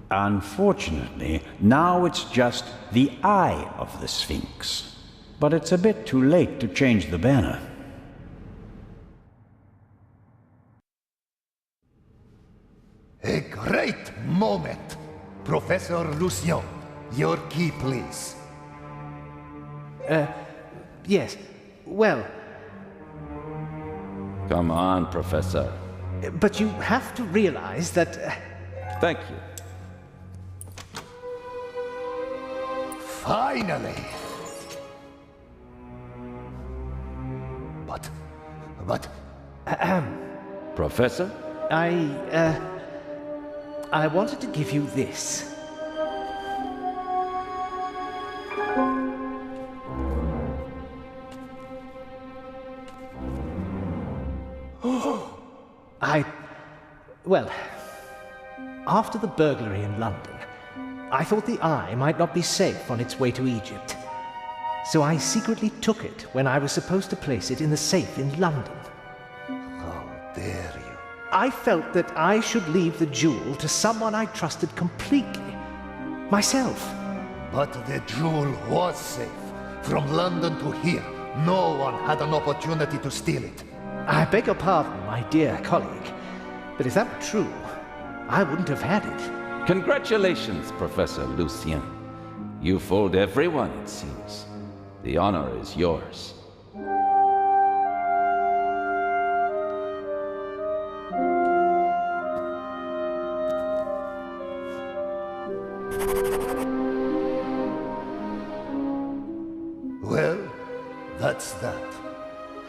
Unfortunately, now it's just the Eye of the Sphinx. But it's a bit too late to change the banner. A great moment! Professor Lucien, your key, please. Yes. Well, Come on, Professor. but you have to realize that... Thank you. Finally! But... Professor? I wanted to give you this. Well, after the burglary in London, I thought the Eye might not be safe on its way to Egypt. So I secretly took it when I was supposed to place it in the safe in London. how dare you? I felt that I should leave the jewel to someone I trusted completely. Myself. But the jewel was safe. From London to here, no one had an opportunity to steal it. I beg your pardon, my dear colleague. But if that were true, I wouldn't have had it. Congratulations, Professor Lucien. You fooled everyone, it seems. The honor is yours. Well, that's that.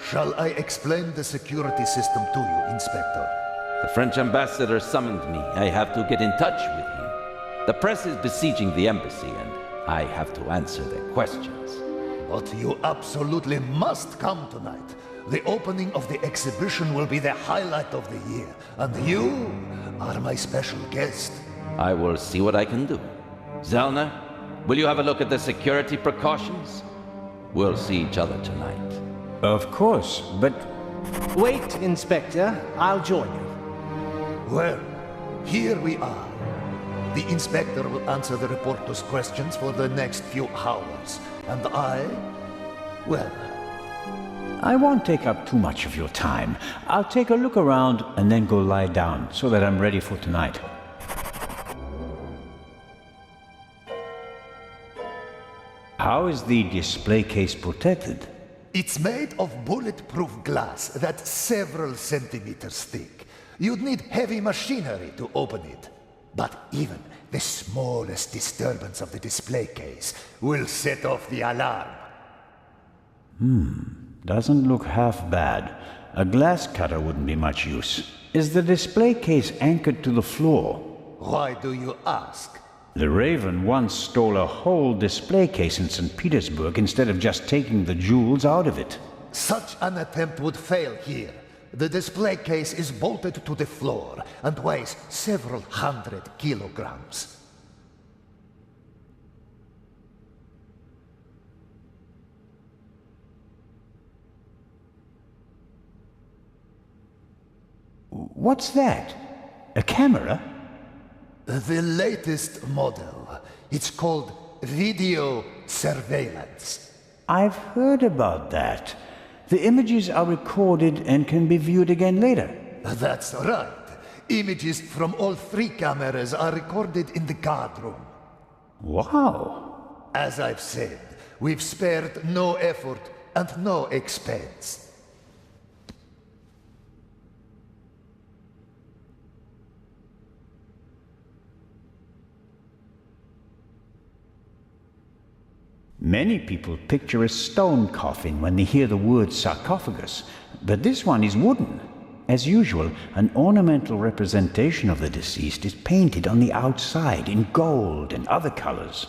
Shall I explain the security system to you, Inspector? The French ambassador summoned me. I have to get in touch with him. The press is besieging the embassy, and I have to answer their questions. But you absolutely must come tonight. The opening of the exhibition will be the highlight of the year, and you are my special guest. I will see what I can do. Zellner, will you have a look at the security precautions? We'll see each other tonight. Of course, but Wait, Inspector. I'll join you. Well, here we are. The inspector will answer the reporter's questions for the next few hours. And well, I won't take up too much of your time. I'll take a look around and then go lie down so that I'm ready for tonight. How is the display case protected? it's made of bulletproof glass that's several centimeters thick. You'd need heavy machinery to open it. But even the smallest disturbance of the display case will set off the alarm. Doesn't look half bad. A glass cutter wouldn't be much use. Is the display case anchored to the floor? Why do you ask? The Raven once stole a whole display case in St. Petersburg instead of just taking the jewels out of it. Such an attempt would fail here. The display case is bolted to the floor and weighs several hundred kilograms. What's that? A camera? The latest model. It's called video surveillance. I've heard about that. The images are recorded and can be viewed again later. That's right. Images from all three cameras are recorded in the guard room. Wow. As I've said, we've spared no effort and no expense. Many people picture a stone coffin when they hear the word sarcophagus, but this one is wooden. As usual, an ornamental representation of the deceased is painted on the outside in gold and other colors.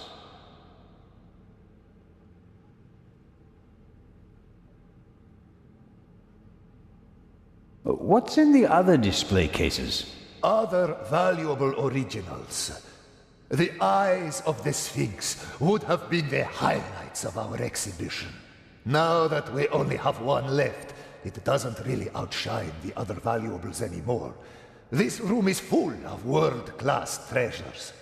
What's in the other display cases? Other valuable originals. The eyes of the Sphinx would have been the highlights of our exhibition. Now that we only have one left, it doesn't really outshine the other valuables anymore. This room is full of world-class treasures.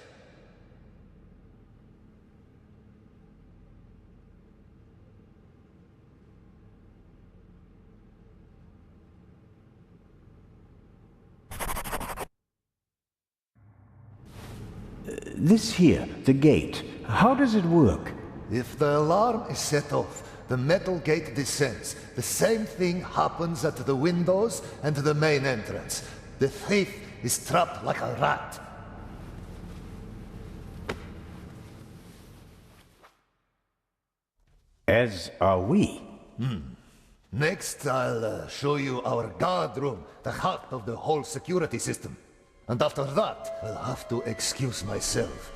This here, the gate, how does it work? If the alarm is set off, the metal gate descends. The same thing happens at the windows and the main entrance. The thief is trapped like a rat. As are we. Next, I'll show you our guard room, the heart of the whole security system. And after that, I'll have to excuse myself.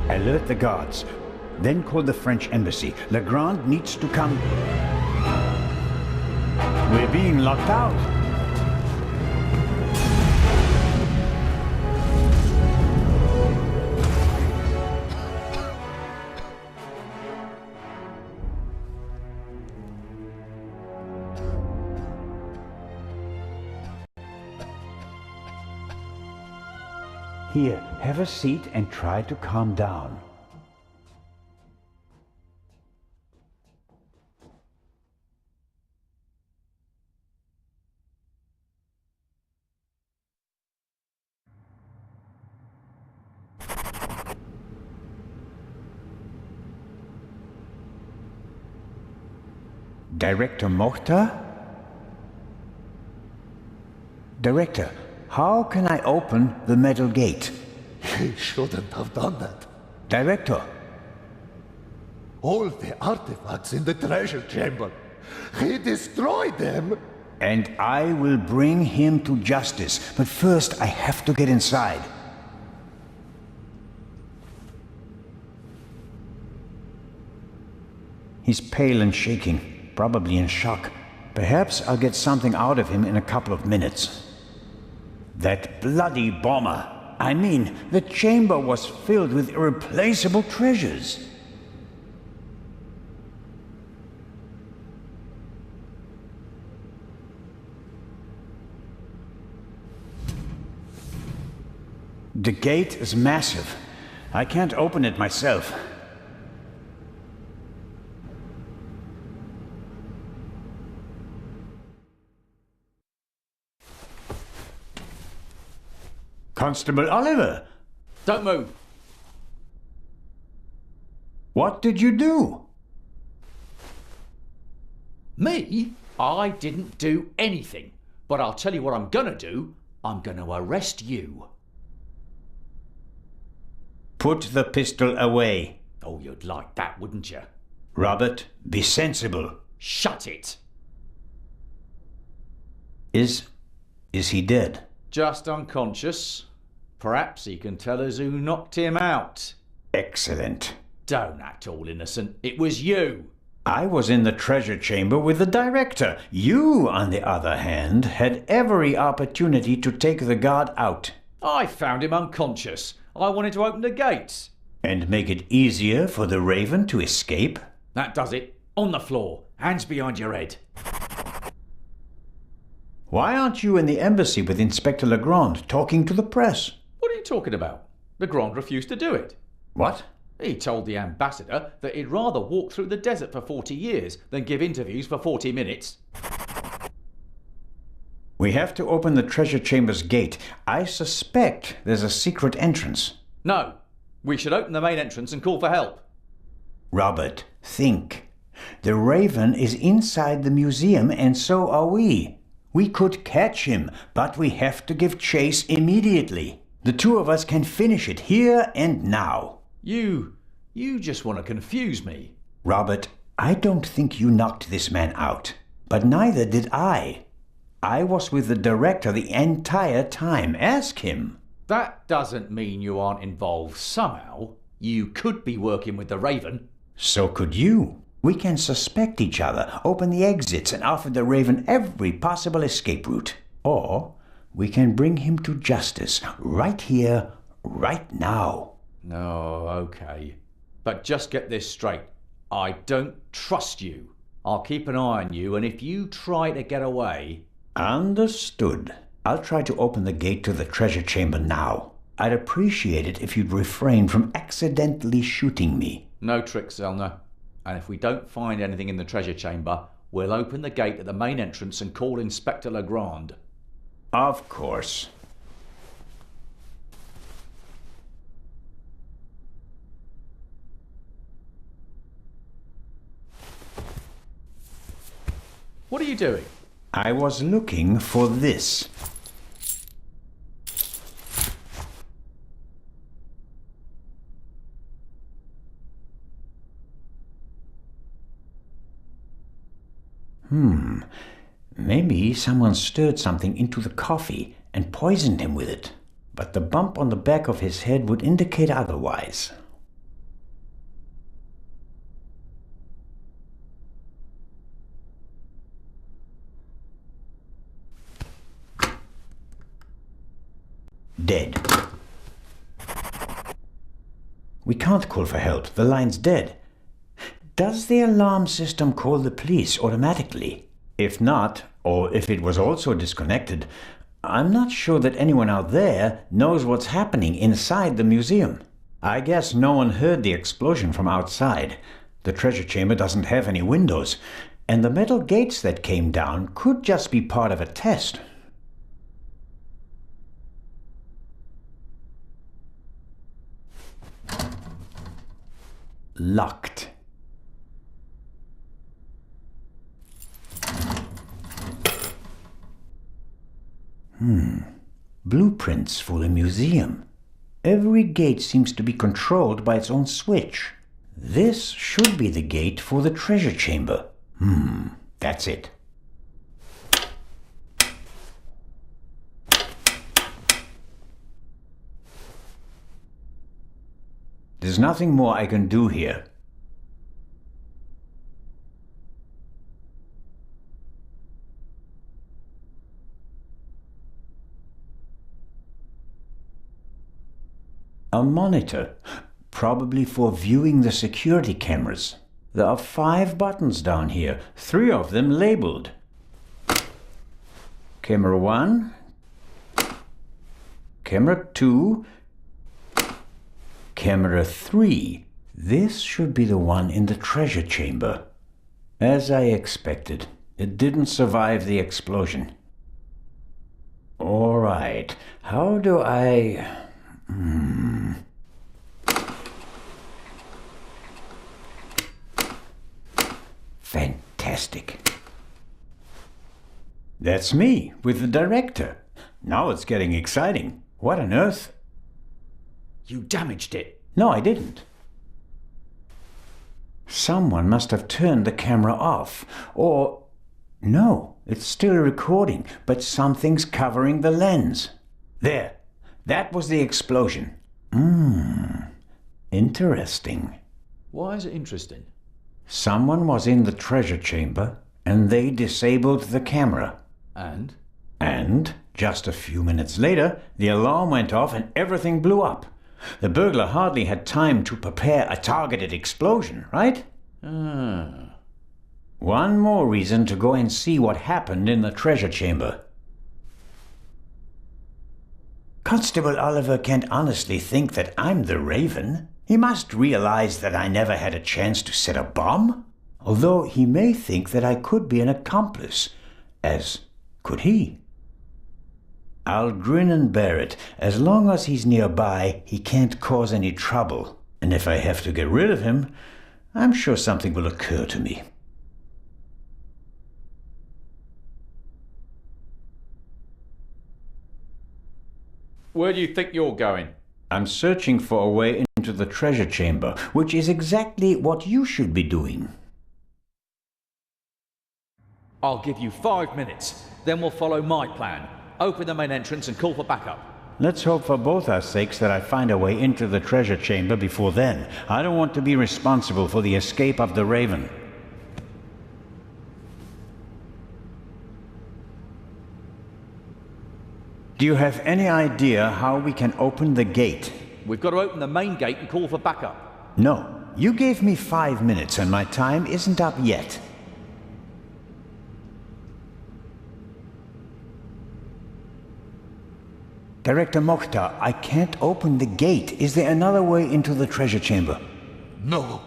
Alert the guards. Then call the French embassy. Legrand needs to come. We're being locked out. Here, have a seat and try to calm down. Director Mokhtar? Director, how can I open the metal gate? He shouldn't have done that. Director, All the artifacts in the treasure chamber. He destroyed them. and I will bring him to justice. But first, I have to get inside. He's pale and shaking, probably in shock. Perhaps I'll get something out of him in a couple of minutes. That bloody bomber! I mean, the chamber was filled with irreplaceable treasures. The gate is massive. I can't open it myself. Constable Oliver, Don't move. what did you do? Me? I didn't do anything. But I'll tell you what I'm gonna do. I'm gonna arrest you. Put the pistol away. Oh, you'd like that, wouldn't you? Robert, be sensible. Shut it. Is he dead? Just unconscious. Perhaps he can tell us who knocked him out. Excellent. Don't act all innocent. It was you. I was in the treasure chamber with the director. You, on the other hand, had every opportunity to take the guard out I found him unconscious. I wanted to open the gates. and make it easier for the Raven to escape. That does it. On the floor. Hands behind your head. Why aren't you in the embassy with Inspector Legrand talking to the press? What are you talking about? Legrand refused to do it. What? He told the ambassador that he'd rather walk through the desert for 40 years than give interviews for 40 minutes. We have to open the treasure chamber's gate. I suspect there's a secret entrance. No, we should open the main entrance and call for help. Robert, think. The Raven is inside the museum, and so are we. We could catch him, but we have to give chase immediately. The two of us can finish it here and now. You just want to confuse me. Robert, I don't think you knocked this man out. But neither did I. I was with the director the entire time. Ask him. That doesn't mean you aren't involved somehow. You could be working with the Raven. So could you. We can suspect each other, open the exits, and offer the Raven every possible escape route. Or we can bring him to justice right here, right now. Oh, okay. But just get this straight. I don't trust you. I'll keep an eye on you, and if you try to get away... Understood. I'll try to open the gate to the treasure chamber now. I'd appreciate it if you'd refrain from accidentally shooting me. No tricks, Zelna. And if we don't find anything in the treasure chamber, we'll open the gate at the main entrance and call Inspector Legrand. Of course. What are you doing? I was looking for this. Maybe someone stirred something into the coffee and poisoned him with it. But the bump on the back of his head would indicate otherwise. Dead. We can't call for help. The line's dead. Does the alarm system call the police automatically? If not, or if it was also disconnected, I'm not sure that anyone out there knows what's happening inside the museum. I guess no one heard the explosion from outside. The treasure chamber doesn't have any windows, and the metal gates that came down could just be part of a test. Locked. Blueprints for the museum. Every gate seems to be controlled by its own switch. This should be the gate for the treasure chamber. That's it. There's nothing more I can do here. A monitor, probably for viewing the security cameras. There are 5 buttons down here, 3 of them labeled. Camera 1, Camera 2, Camera 3. This should be the one in the treasure chamber. As I expected, it didn't survive the explosion. All right, how do I... Fantastic. That's me, with the director. Now it's getting exciting. What on earth? You damaged it. No, I didn't. Someone must have turned the camera off, or... No, it's still recording, but something's covering the lens. There. That was the explosion. Interesting. Why is it interesting? Someone was in the treasure chamber, and they disabled the camera. And? And, just a few minutes later, the alarm went off and everything blew up. The burglar hardly had time to prepare a targeted explosion, right? One more reason to go and see what happened in the treasure chamber. Constable Oliver can't honestly think that I'm the Raven. He must realize that I never had a chance to set a bomb. Although he may think that I could be an accomplice, as could he. I'll grin and bear it. As long as he's nearby, he can't cause any trouble. And if I have to get rid of him, I'm sure something will occur to me. Where do you think you're going? I'm searching for a way into the treasure chamber, which is exactly what you should be doing. I'll give you 5 minutes. Then we'll follow my plan. Open the main entrance and call for backup. Let's hope for both our sakes that I find a way into the treasure chamber before then. I don't want to be responsible for the escape of the Raven. Do you have any idea how we can open the gate? We've got to open the main gate and call for backup. No. You gave me 5 minutes and my time isn't up yet. Director Mokhtar, I can't open the gate. Is there another way into the treasure chamber? No.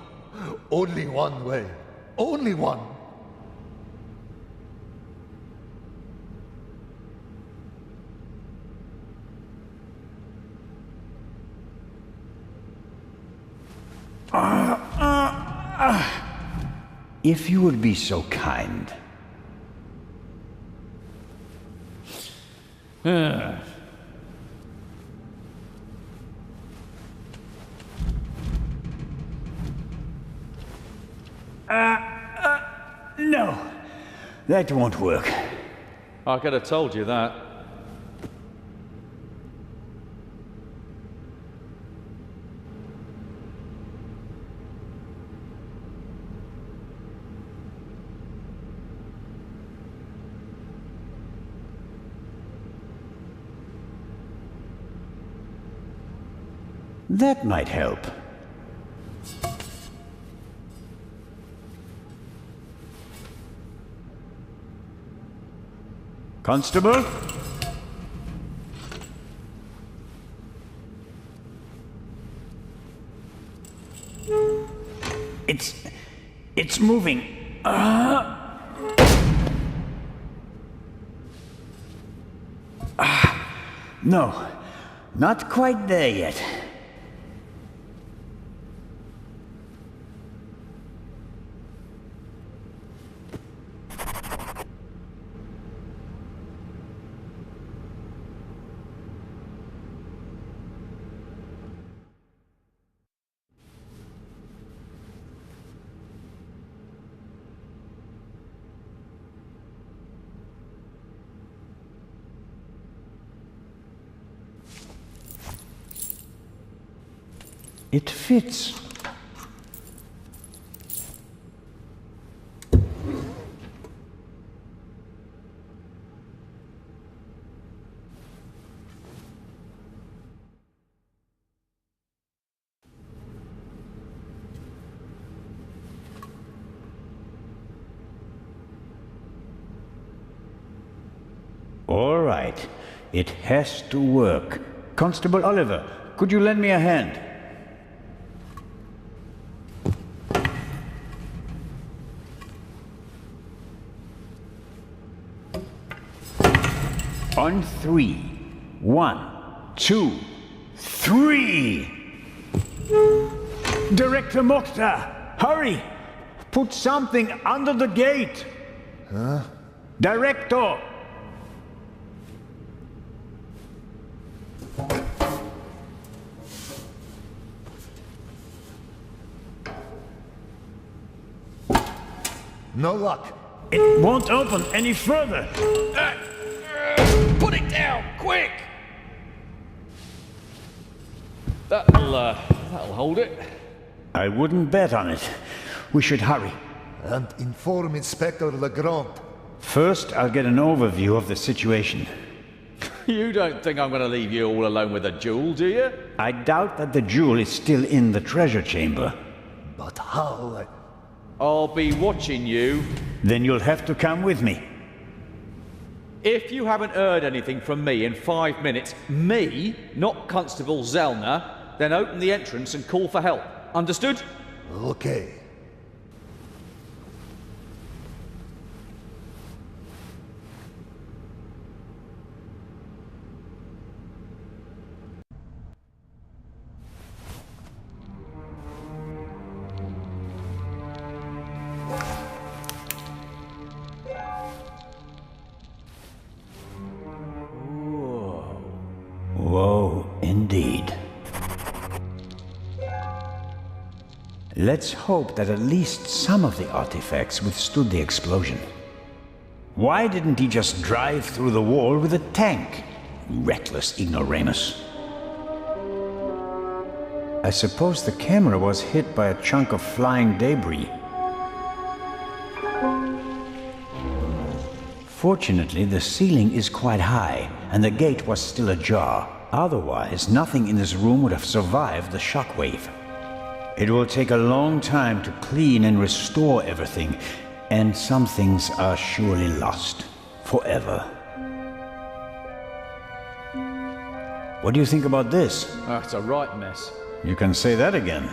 Only one way. Only one. If you would be so kind. No, that won't work. I could have told you that. That might help. Constable? It's moving. No, not quite there yet. It fits. All right. It has to work. Constable Oliver, could you lend me a hand? On three. 1, 2, 3! Director Mokhtar, hurry! Put something under the gate! Huh? Director! No luck. It won't open any further! Put it down, quick! That'll hold it. I wouldn't bet on it. We should hurry. And inform Inspector Legrand. First, I'll get an overview of the situation. You don't think I'm going to leave you all alone with a jewel, do you? I doubt that the jewel is still in the treasure chamber. But how? I'll be watching you. Then you'll have to come with me. If you haven't heard anything from me in 5 minutes, me, not Constable Zellner, then open the entrance and call for help. Understood? Okay. Whoa, indeed. Let's hope that at least some of the artifacts withstood the explosion. Why didn't he just drive through the wall with a tank? Reckless ignoramus. I suppose the camera was hit by a chunk of flying debris. Fortunately, the ceiling is quite high, and the gate was still ajar. Otherwise, nothing in this room would have survived the shockwave. It will take a long time to clean and restore everything, and some things are surely lost. Forever. What do you think about this? That's a right mess. You can say that again.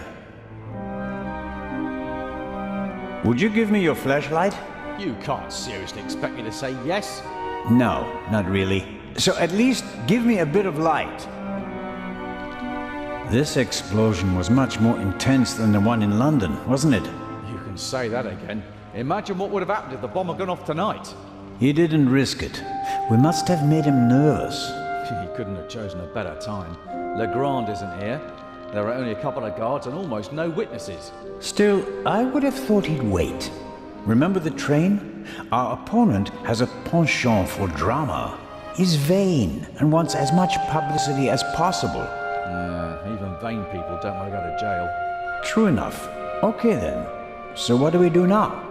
Would you give me your flashlight? You can't seriously expect me to say yes. No, not really. So at least give me a bit of light. This explosion was much more intense than the one in London, wasn't it? You can say that again. Imagine what would have happened if the bomb had gone off tonight. He didn't risk it. We must have made him nervous. He couldn't have chosen a better time. Legrand isn't here. There are only a couple of guards and almost no witnesses. Still, I would have thought he'd wait. Remember the train? Our opponent has a penchant for drama. He's vain and wants as much publicity as possible. Even vain people don't want to go to jail. True enough. Okay then. So what do we do now?